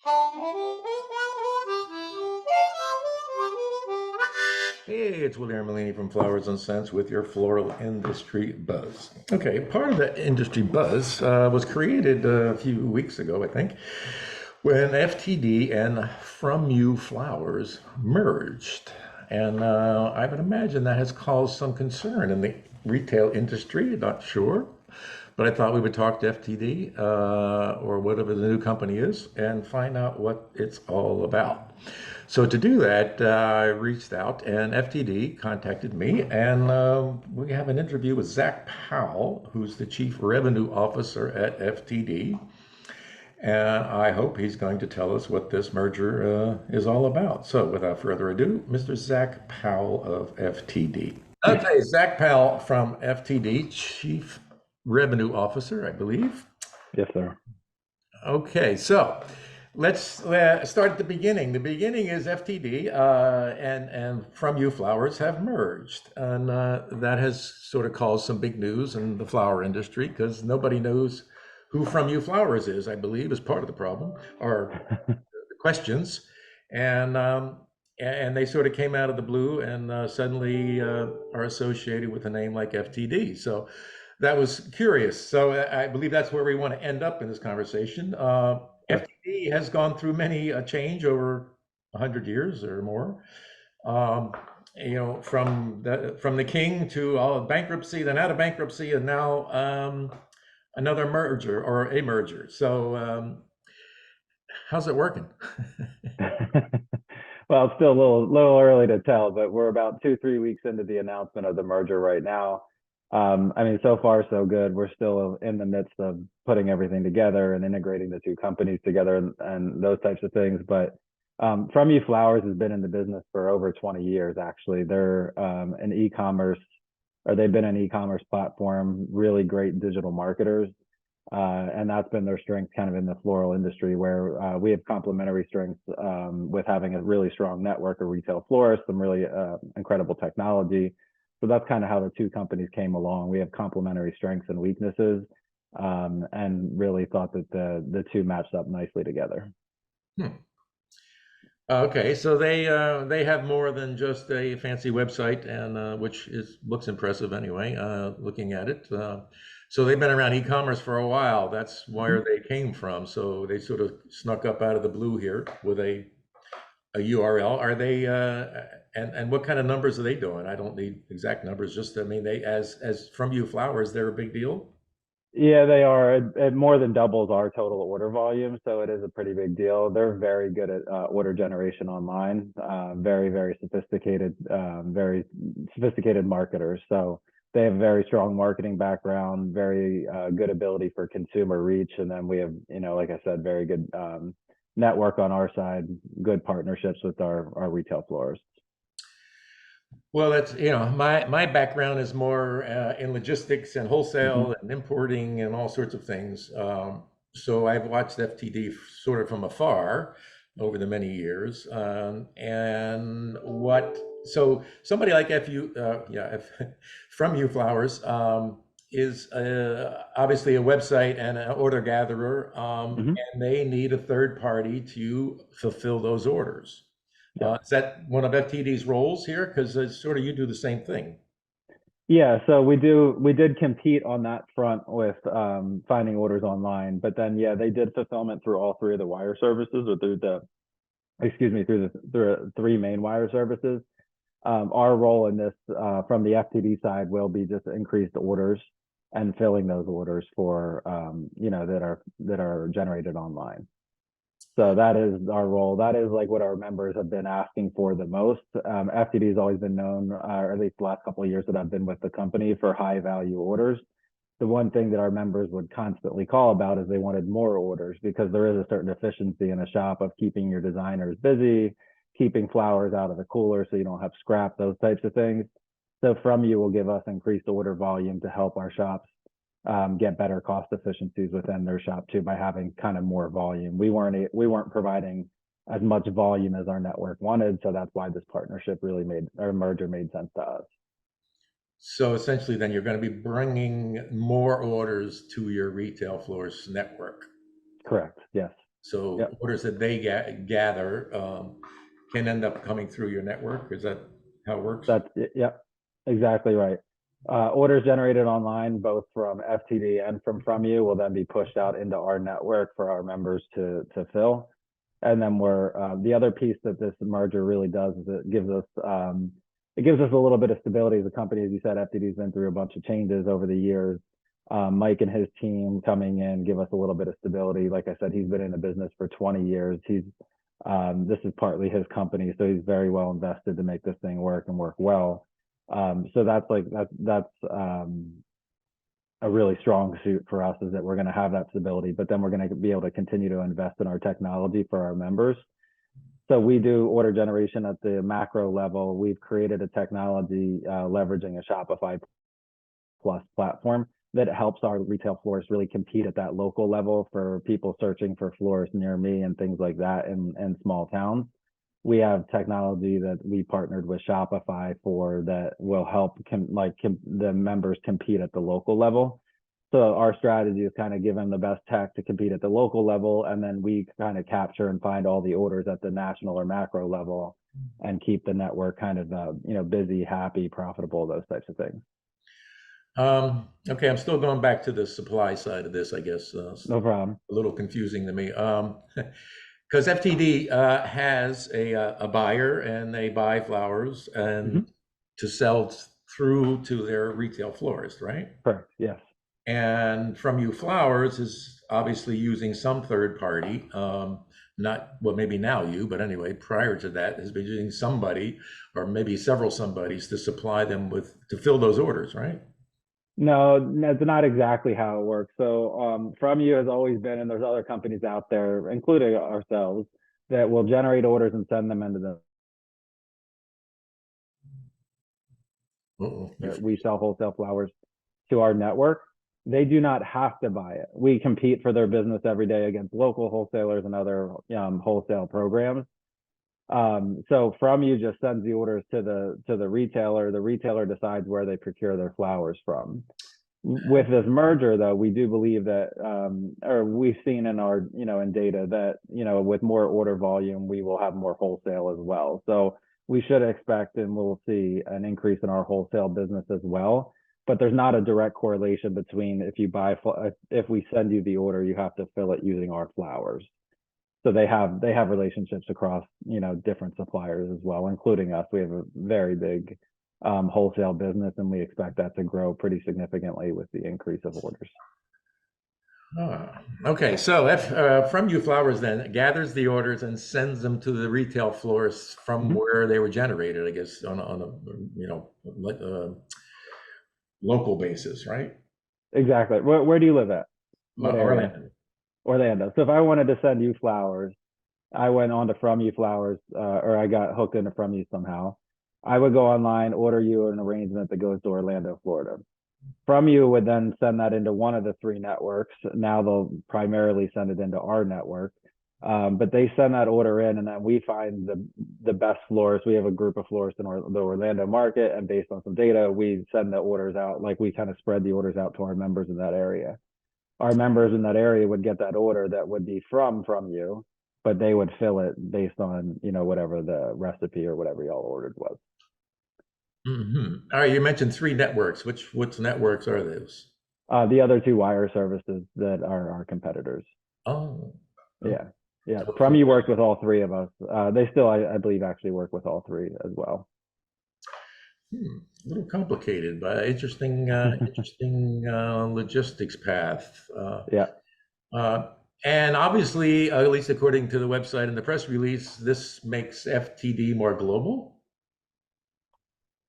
Hey, it's Williee Armellini from Flowers and Scents with your floral industry buzz. Okay, part of that industry buzz was created a few weeks ago, I think, when FTD and From You Flowers merged. And I would imagine that has caused some concern in the retail industry. Not sure. But I thought we would talk to FTD or whatever the new company is and find out what it's all about. So to do that, I reached out and FTD contacted me, and we have an interview with Zach Powell, who's the Chief Revenue Officer at FTD. And I hope he's going to tell us what this merger is all about. So without further ado, Mr. Zach Powell of FTD. Okay, Zach Powell from FTD, Chief Revenue Officer, I believe. Yes, sir. Okay, so let's start at the beginning. The beginning is FTD and From You Flowers have merged, and that has sort of caused some big news in the flower industry because nobody knows who From You Flowers is. I believe is part of the problem or the questions, and and they sort of came out of the blue and suddenly are associated with a name like FTD. So that was curious. So I believe that's where we want to end up in this conversation. Sure. FTD has gone through many a change over 100 years or more. Um, from the king to all bankruptcy, then out of bankruptcy, and now another merger or a merger. So how's it working? Well, it's still a little early to tell, but we're about 2, 3 weeks into the announcement of the merger right now. I mean, so far so good. We're still in the midst of putting everything together and integrating the two companies together and those types of things. But From You Flowers has been in the business for over 20 years, actually. They're an e-commerce, or they've been an e-commerce platform, really great digital marketers. And that's been their strength kind of in the floral industry, where we have complementary strengths with having a really strong network of retail florists, some really incredible technology. So that's kind of how the two companies came along. We have complementary strengths and weaknesses, and really thought that the two matched up nicely together. Hmm. Okay, so they have more than just a fancy website, and which is looks impressive anyway. Looking at it, so they've been around e-commerce for a while. That's where they came from. So they sort of snuck up out of the blue here with a URL. Are they and what kind of numbers are they doing? I don't need exact numbers. Just I mean, they as From You Flowers, they're a big deal. Yeah, they are. It more than doubles our total order volume, so it is a pretty big deal. They're very good at order generation online. Very, very sophisticated marketers. So they have a very strong marketing background, very good ability for consumer reach, and then we have, like I said, very good network on our side, good partnerships with our retail florists. Well, that's, my background is more in logistics and Mhm. wholesale and importing and all sorts of things. So I've watched FTD sort of from afar over the many years. So somebody like From You Flowers is obviously a website and an order gatherer, Mhm. and they need a third party to fulfill those orders. Yeah. Is that one of FTD's roles here? Because sort of you do the same thing. Yeah, so we did compete on that front with finding orders online, but then yeah, they did fulfillment through all three of the wire services, or through the excuse me, through the three main wire services. Our role in this from the FTD side will be just increased orders and filling those orders for that are generated online. So that is our role. That is like what our members have been asking for the most. FTD has always been known, or at least the last couple of years that I've been with the company, for high value orders. The one thing that our members would constantly call about is they wanted more orders, because there is a certain efficiency in a shop of keeping your designers busy, keeping flowers out of the cooler so you don't have scrap, those types of things. So From You will give us increased order volume to help our shops get better cost efficiencies within their shop too, by having kind of more volume. We weren't providing as much volume as our network wanted, so that's why this partnership really made, our merger made sense to us. So essentially, then you're going to be bringing more orders to your retail floors network. Correct. Yes. So Yep. orders that they gather can end up coming through your network. Is that how it works? Yep, exactly right. Orders generated online, both from FTD and from you, will then be pushed out into our network for our members to fill. And then the other piece that this merger really does is it gives us a little bit of stability as a company. As you said, FTD's been through a bunch of changes over the years. Mike and his team coming in give us a little bit of stability. Like I said, he's been in the business for 20 years. This is partly his company, so he's very well invested to make this thing work and work well. So that's a really strong suit for us, is that we're going to have that stability, but then we're going to be able to continue to invest in our technology for our members. So we do order generation at the macro level. We've created a technology leveraging a Shopify Plus platform that helps our retail florists really compete at that local level for people searching for florists near me and things like that in small towns. We have technology that we partnered with Shopify for that will help the members compete at the local level. So our strategy is kind of give them the best tech to compete at the local level, and then we kind of capture and find all the orders at the national or macro level and keep the network kind of busy, happy, profitable, those types of things. Okay, I'm still going back to the supply side of this, I guess. No problem. A little confusing to me. Because FTD has a buyer, and they buy flowers and to sell through to their retail florist, right? Correct. Yes. And From You Flowers is obviously using some third party, not, well, maybe now you, but anyway, prior to that, has been using somebody or maybe several somebodies to supply them to fill those orders, right? No, that's not exactly how it works. So From You has always been, and there's other companies out there, including ourselves, that will generate orders and send them into the. Uh-oh. We sell wholesale flowers to our network. They do not have to buy it. We compete for their business every day against local wholesalers and other wholesale programs. So From You just sends the orders to the retailer. The retailer decides where they procure their flowers from. With this merger, though, we do believe that, or we've seen in our, in data that, with more order volume, we will have more wholesale as well. So we should expect and we'll see an increase in our wholesale business as well. But there's not a direct correlation between if we send you the order, you have to fill it using our flowers. So they have relationships across, different suppliers as well, including us. We have a very big wholesale business, and we expect that to grow pretty significantly with the increase of orders. Okay, so From You Flowers then gathers the orders and sends them to the retail florists from where they were generated, I guess, on a local basis, right? Exactly. Where do you live at? What area? Orlando. Orlando. So if I wanted to send you flowers, I went on to From You Flowers, or I got hooked into From You somehow. I would go online, order you an arrangement that goes to Orlando, Florida. From You would then send that into one of the three networks. Now they'll primarily send it into our network. But they send that order in, and then we find the best florists. We have a group of florists in the Orlando market, and based on some data, we send the orders out. Like, we kind of spread the orders out to our members in that area. Our members in that area would get that order that would be from You, but they would fill it based on, whatever the recipe or whatever y'all ordered was. All right, you mentioned three networks. Which networks are those? The other two wire services that are our competitors. Oh, yeah. From You worked with all three of us. They still, I believe, actually work with all three as well. A little complicated, but interesting logistics path. Yeah. And obviously, at least according to the website and the press release, this makes FTD more global.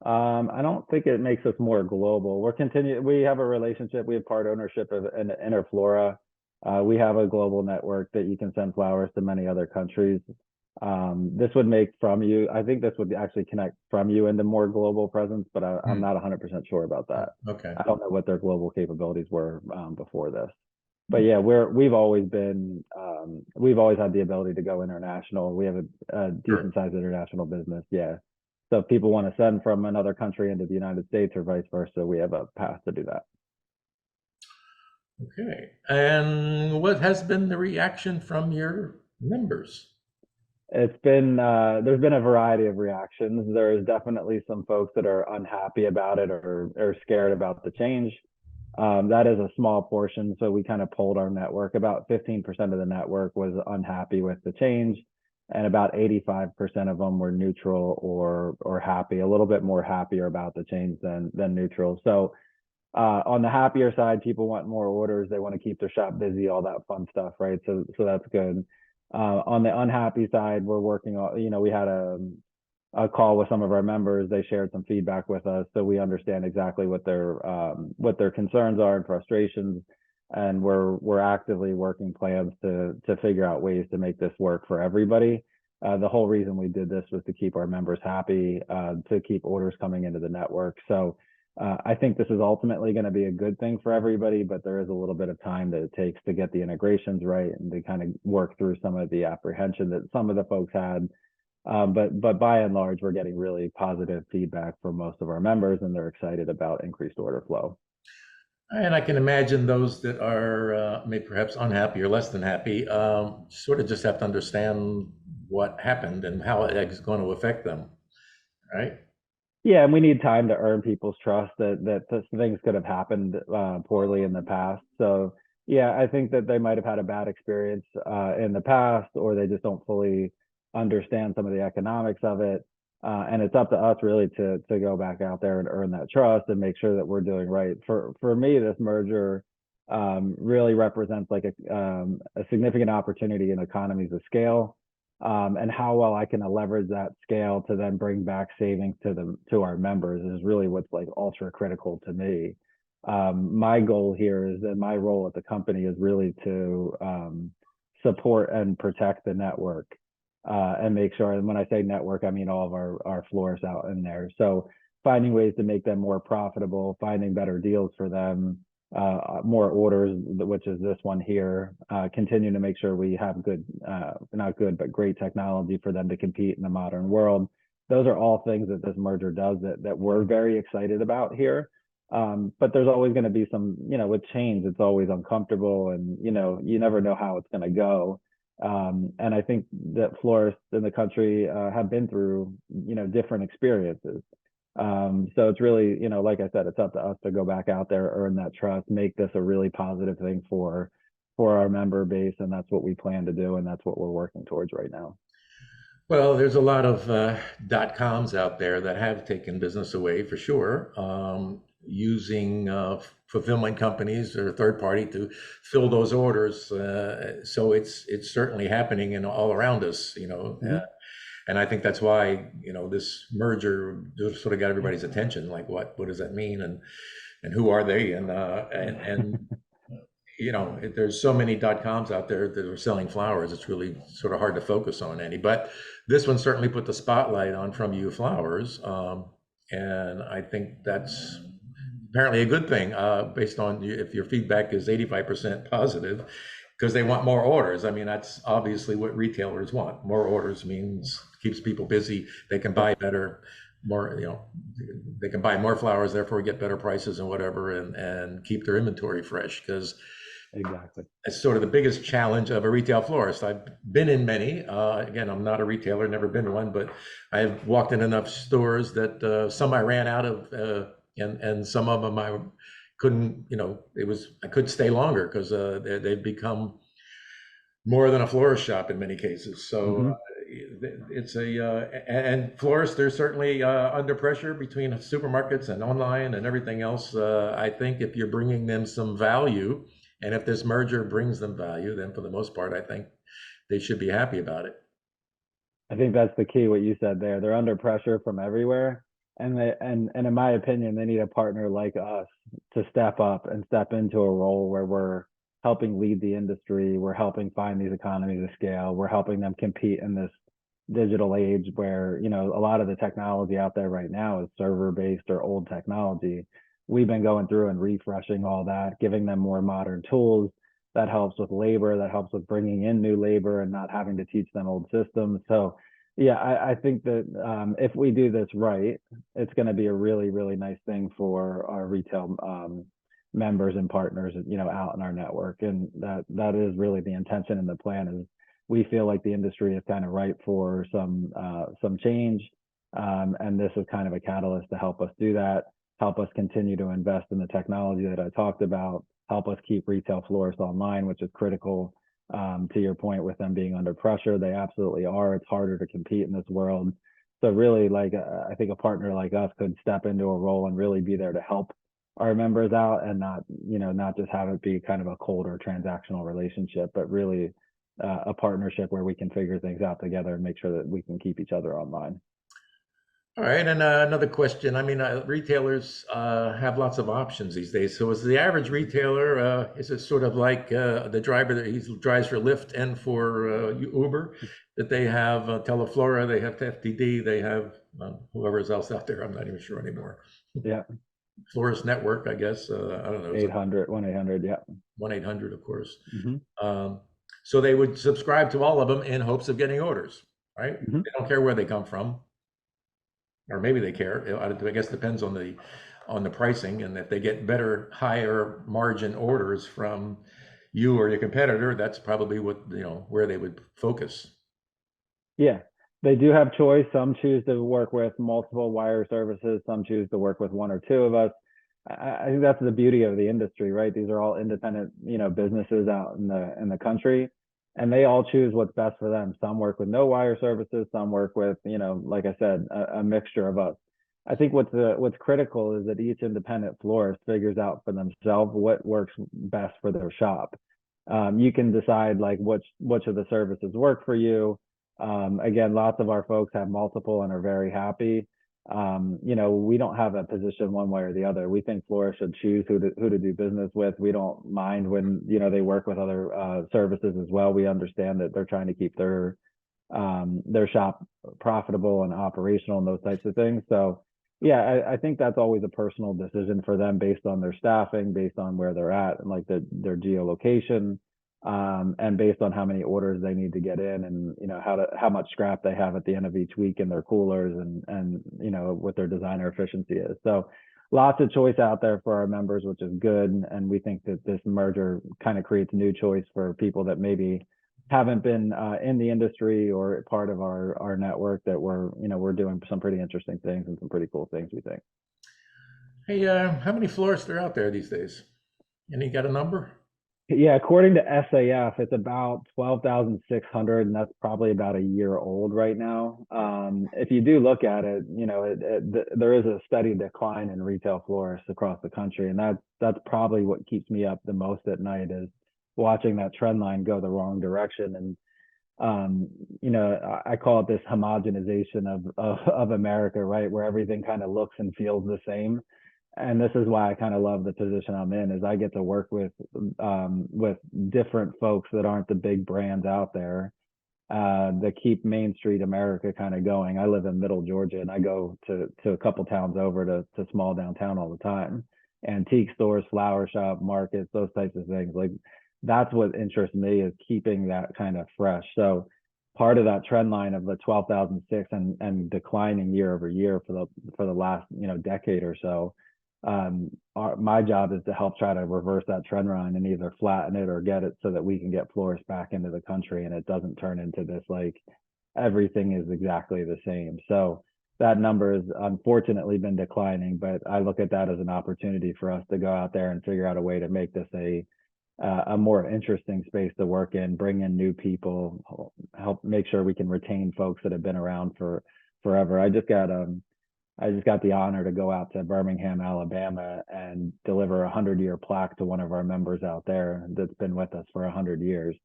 I don't think it makes us more global. We have a relationship. We have part ownership of Interflora. We have a global network that you can send flowers to many other countries. This would make From You, I think this would actually connect From You into more global presence, but I'm not 100% sure about that. Okay. I don't know what their global capabilities were before this. But yeah, we've always had the ability to go international. We have a decent sized international business. Yeah. So if people want to send from another country into the United States or vice versa, we have a path to do that. Okay. And what has been the reaction from your members? It's been there's been a variety of reactions. There's definitely some folks that are unhappy about it or scared about the change. That is a small portion. So we kind of polled our network. About 15% of the network was unhappy with the change, and about 85% of them were neutral or happy, a little bit more happier about the change than neutral. So on the happier side, people want more orders. They want to keep their shop busy, all that fun stuff, right? So that's good. On the unhappy side, we're working on, we had a call with some of our members. They shared some feedback with us, so we understand exactly what their concerns are and frustrations, and we're actively working plans to figure out ways to make this work for everybody. The whole reason we did this was to keep our members happy, to keep orders coming into the network. So I think this is ultimately going to be a good thing for everybody, but there is a little bit of time that it takes to get the integrations right and to kind of work through some of the apprehension that some of the folks had. But by and large, we're getting really positive feedback from most of our members, and they're excited about increased order flow. And I can imagine those that are maybe perhaps unhappy or less than happy sort of just have to understand what happened and how it is going to affect them, right? Yeah, and we need time to earn people's trust that things could have happened poorly in the past. So yeah, I think that they might have had a bad experience in the past, or they just don't fully understand some of the economics of it. And it's up to us really to go back out there and earn that trust and make sure that we're doing right. For me, this merger really represents like a significant opportunity in economies of scale, and how well I can leverage that scale to then bring back savings to our members is really what's like ultra critical to me. My goal here is, and my role at the company is really to support and protect the network, and make sure. And when I say network, I mean all of our florists out in there. So finding ways to make them more profitable, finding better deals for them, more orders, which is this one here, continue to make sure we have good, not good, but great technology for them to compete in the modern world. Those are all things that this merger does that we're very excited about here. But there's always going to be some, with change, it's always uncomfortable, and, you never know how it's going to go. And I think that florists in the country have been through, different experiences. So it's really, like I said, it's up to us to go back out there, earn that trust, make this a really positive thing for our member base, and that's what we plan to do, and that's what we're working towards right now. Well, there's a lot of dot coms out there that have taken business away for sure, using fulfillment companies or third party to fill those orders. So it's certainly happening in all around us, Mhm. and I think that's why this merger just sort of got everybody's attention. Like, what does that mean, and who are they, and there's so many dot coms out there that are selling flowers. It's really sort of hard to focus on any. But this one certainly put the spotlight on From You Flowers, and I think that's apparently a good thing based on if your feedback is 85% positive, because they want more orders. I mean, that's obviously what retailers want. More orders means keeps people busy. They can buy Yep, better, more, they can buy more flowers, therefore get better prices and whatever, and keep their inventory fresh. Because exactly. it's sort of the biggest challenge of a retail florist. I've been in many. Again, I'm not a retailer, never been one, but I've walked in enough stores that some I ran out of, and some of them I couldn't. I couldn't stay longer because they've become more than a florist shop in many cases. So Hmm. it's and florists, they're certainly under pressure between supermarkets and online and everything else. I think if you're bringing them some value, and if this merger brings them value, then for the most part, I think they should be happy about it. I think that's the key, what you said there. They're under pressure from everywhere. And in my opinion, they need a partner like us to step up and step into a role where we're helping lead the industry. We're helping find these economies of scale. We're helping them compete in this digital age where, a lot of the technology out there right now is server based or old technology. We've been going through and refreshing all that, giving them more modern tools. That helps with labor, that helps with bringing in new labor and not having to teach them old systems. So yeah, I think that if we do this right, it's going to be a really, really nice thing for our retail members and partners, out in our network. And that is really the intention and the plan. Is we feel like the industry is kind of ripe for some change, and this is kind of a catalyst to help us do that, help us continue to invest in the technology that I talked about, help us keep retail florists online, which is critical. To your point, with them being under pressure, they absolutely are. It's harder to compete in this world. So really, like, I think a partner like us could step into a role and really be there to help our members out, and not just have it be kind of a cold or transactional relationship, but really a partnership where we can figure things out together and make sure that we can keep each other online. All right, and another question. I mean, retailers have lots of options these days. So, is the average retailer is it sort of like the driver that he drives for Lyft and for Uber, that they have Teleflora, they have FTD, they have whoever's else out there. I'm not even sure anymore. Yeah, Florist Network, I guess. I don't know. 800, 1-800, yeah. 1-800, of course. Mm-hmm. So they would subscribe to all of them in hopes of getting orders, right? Mm-hmm. They don't care where they come from, or maybe they care. I guess it depends on the pricing, and if they get better, higher margin orders from you or your competitor, that's probably what where they would focus. Yeah, they do have choice. Some choose to work with multiple wire services. Some choose to work with one or two of us. I think that's the beauty of the industry, right? These are all independent, businesses out in the country, and they all choose what's best for them. Some work with no wire services. Some work with, like I said, a mixture of us. I think what's critical is that each independent florist figures out for themselves what works best for their shop. You can decide like which of the services work for you. Again, lots of our folks have multiple and are very happy. We don't have a position one way or the other. We think florists should choose who to do business with. We don't mind when, they work with other services as well. We understand that they're trying to keep their shop profitable and operational and those types of things. So yeah, I think that's always a personal decision for them based on their staffing, based on where they're at and like their geolocation, and based on how many orders they need to get in, and how much scrap they have at the end of each week in their coolers, and what their designer efficiency is. So lots of choice out there for our members, which is good. And we think that this merger kind of creates new choice for people that maybe haven't been in the industry or part of our network, that we're doing some pretty interesting things and some pretty cool things, we think. Hey, how many florists are out there these days? Any got a number? Yeah, according to SAF, it's about 12,600, and that's probably about a year old right now. If you do look at it, there is a steady decline in retail florists across the country, and that's probably what keeps me up the most at night, is watching that trend line go the wrong direction. And I call it this homogenization of America, right, where everything kind of looks and feels the same. And this is why I kind of love the position I'm in, is I get to work with different folks that aren't the big brands out there, that keep Main Street America kind of going. I live in Middle Georgia, and I go to a couple towns over to small downtown all the time. Antique stores, flower shop, markets, those types of things. Like, that's what interests me, is keeping that kind of fresh. So part of that trend line of the 12,006 and declining year over year for the last decade or so. My job is to help try to reverse that trend line and either flatten it or get it so that we can get florists back into the country, and it doesn't turn into this like everything is exactly the same. So that number has unfortunately been declining, but I look at that as an opportunity for us to go out there and figure out a way to make this a more interesting space to work in, bring in new people, help make sure we can retain folks that have been around for forever. I just got the honor to go out to Birmingham, Alabama, and deliver a 100-year plaque to one of our members out there that's been with us for 100 years.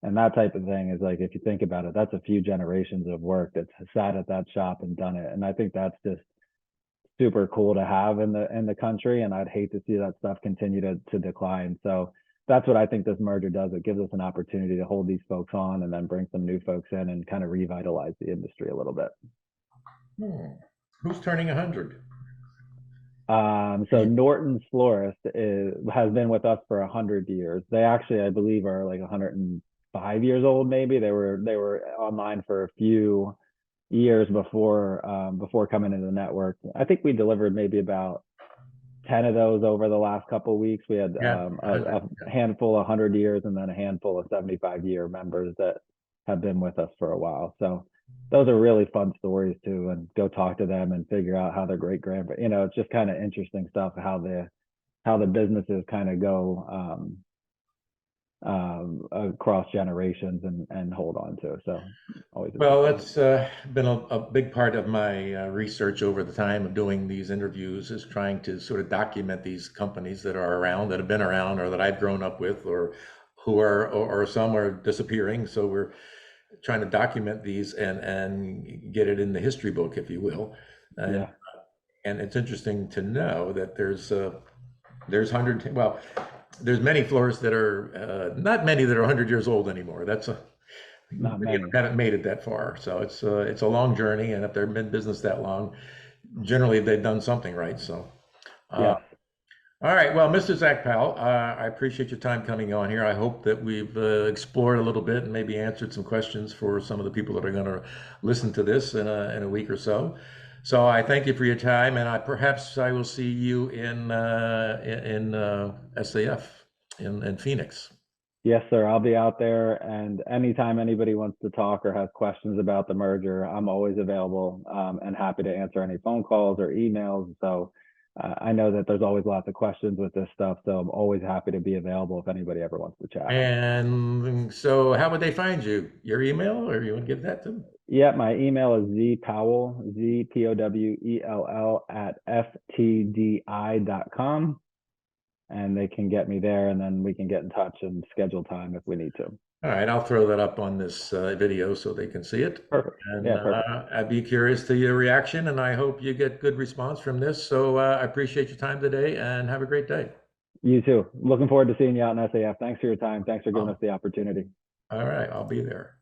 And that type of thing is, like, if you think about it, that's a few generations of work that's sat at that shop and done it. And I think that's just super cool to have in the country. And I'd hate to see that stuff continue to decline. So that's what I think this merger does. It gives us an opportunity to hold these folks on and then bring some new folks in and kind of revitalize the industry a little bit. Who's turning 100? So Norton's Florist has been with us for 100 years. They actually, I believe, are like 105 years old. Maybe they were online for a few years before coming into the network. I think we delivered maybe about 10 of those over the last couple of weeks. We had Yeah, a handful of 100 years and then a handful of 75-year members that have been with us for a while. So those are really fun stories too, and go talk to them and figure out how their great grandpa, it's just kind of interesting stuff, how the businesses kind of go across generations and hold on to. So always. Well, that's been a big part of my research over the time of doing these interviews, is trying to sort of document these companies that are around, that have been around, or that I've grown up with, or who are, or some are disappearing. So we're trying to document these and get it in the history book, if you will. Yeah. And it's interesting to know that there's well, there's many florists that are not many that are 100 years old anymore. That's Not many. haven't made it that far. So it's a long journey, and if they've been in business that long, generally they've done something right. So Yes. all right, well, Mr. Zach Powell, I appreciate your time coming on here. I hope that we've explored a little bit and maybe answered some questions for some of the people that are going to listen to this in a week or so. So I thank you for your time, and perhaps I will see you in SAF in Phoenix. Yes, sir. I'll be out there, and anytime anybody wants to talk or has questions about the merger, I'm always available and happy to answer any phone calls or emails. So I know that there's always lots of questions with this stuff, so I'm always happy to be available if anybody ever wants to chat. And so how would they find you? Your email, or you want to give that to them? Yeah, my email is zpowell, zpowell @ftdi.com. And they can get me there, and then we can get in touch and schedule time if we need to. All right, I'll throw that up on this video so they can see it. Perfect. And Yeah, perfect. I'd be curious to your reaction, and I hope you get good response from this. So I appreciate your time today, and have a great day. You too. Looking forward to seeing you out in SAF. Thanks for your time. Thanks for giving us the opportunity. All right, I'll be there.